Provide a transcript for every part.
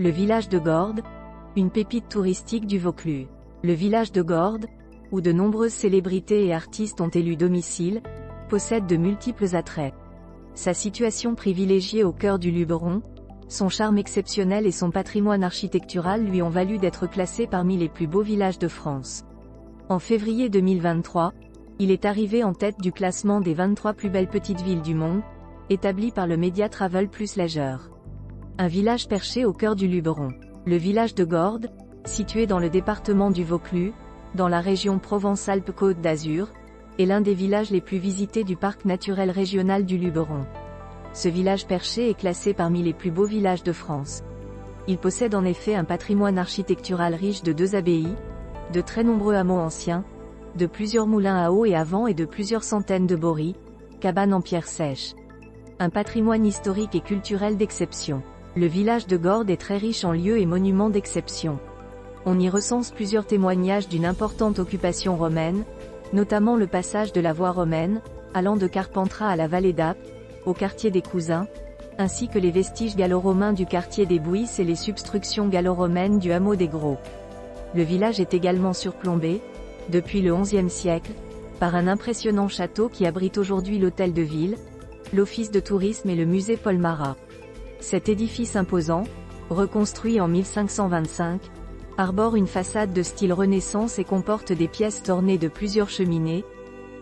Le village de Gordes, une pépite touristique du Vaucluse. Le village de Gordes, où de nombreuses célébrités et artistes ont élu domicile, possède de multiples attraits. Sa situation privilégiée au cœur du Luberon, son charme exceptionnel et son patrimoine architectural lui ont valu d'être classé parmi les plus beaux villages de France. En février 2023, il est arrivé en tête du classement des 23 plus belles petites villes du monde, établi par le média Travel Plus Leisure. Un village perché au cœur du Luberon. Le village de Gordes, situé dans le département du Vaucluse, dans la région Provence-Alpes-Côte d'Azur, est l'un des villages les plus visités du parc naturel régional du Luberon. Ce village perché est classé parmi les plus beaux villages de France. Il possède en effet un patrimoine architectural riche de 2 abbayes, de très nombreux hameaux anciens, de plusieurs moulins à eau et à vent et de plusieurs centaines de bories, cabanes en pierre sèche. Un patrimoine historique et culturel d'exception. Le village de Gordes est très riche en lieux et monuments d'exception. On y recense plusieurs témoignages d'une importante occupation romaine, notamment le passage de la voie romaine, allant de Carpentras à la vallée d'Apt, au quartier des Cousins, ainsi que les vestiges gallo-romains du quartier des Bouisses et les substructions gallo-romaines du hameau des Gros. Le village est également surplombé, depuis le XIe siècle, par un impressionnant château qui abrite aujourd'hui l'hôtel de ville, l'office de tourisme et le musée Paul Marat. Cet édifice imposant, reconstruit en 1525, arbore une façade de style Renaissance et comporte des pièces ornées de plusieurs cheminées,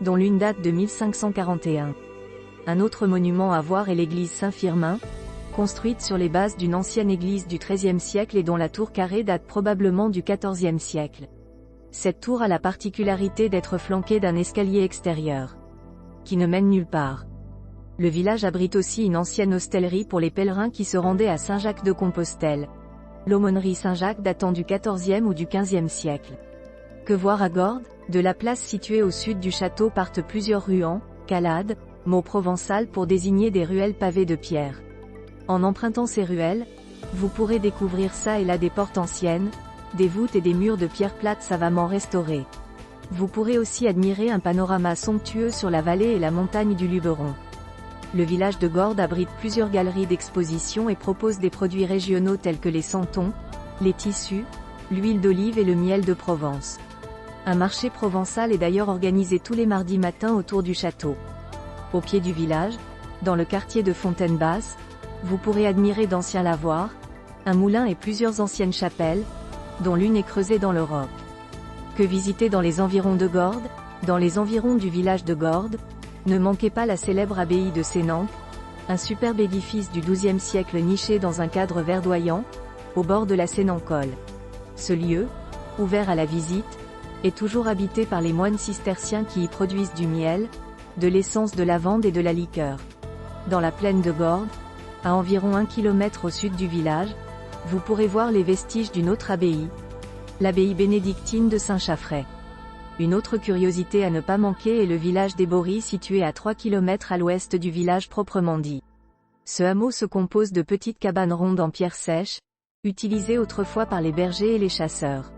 dont l'une date de 1541. Un autre monument à voir est l'église Saint-Firmin, construite sur les bases d'une ancienne église du XIIIe siècle et dont la tour carrée date probablement du XIVe siècle. Cette tour a la particularité d'être flanquée d'un escalier extérieur, qui ne mène nulle part. Le village abrite aussi une ancienne hostellerie pour les pèlerins qui se rendaient à Saint-Jacques-de-Compostelle. L'aumônerie Saint-Jacques datant du XIVe ou du XVe siècle. Que voir à Gordes? De la place située au sud du château partent plusieurs ruans, calades, mot provençal pour désigner des ruelles pavées de pierre. En empruntant ces ruelles, vous pourrez découvrir ça et là des portes anciennes, des voûtes et des murs de pierre plate savamment restaurés. Vous pourrez aussi admirer un panorama somptueux sur la vallée et la montagne du Luberon. Le village de Gordes abrite plusieurs galeries d'exposition et propose des produits régionaux tels que les santons, les tissus, l'huile d'olive et le miel de Provence. Un marché provençal est d'ailleurs organisé tous les mardis matins autour du château. Au pied du village, dans le quartier de Fontaine-Basse, vous pourrez admirer d'anciens lavoirs, un moulin et plusieurs anciennes chapelles, dont l'une est creusée dans le roc. Que visiter dans les environs de Gordes? Dans les environs du village de Gordes, ne manquez pas la célèbre abbaye de Sénanque, un superbe édifice du XIIe siècle niché dans un cadre verdoyant, au bord de la Sénancole. Ce lieu, ouvert à la visite, est toujours habité par les moines cisterciens qui y produisent du miel, de l'essence de lavande et de la liqueur. Dans la plaine de Gordes, à environ 1 km au sud du village, vous pourrez voir les vestiges d'une autre abbaye, l'abbaye bénédictine de Saint-Chaffray. Une autre curiosité à ne pas manquer est le village des Bories situé à 3 km à l'ouest du village proprement dit. Ce hameau se compose de petites cabanes rondes en pierre sèche, utilisées autrefois par les bergers et les chasseurs.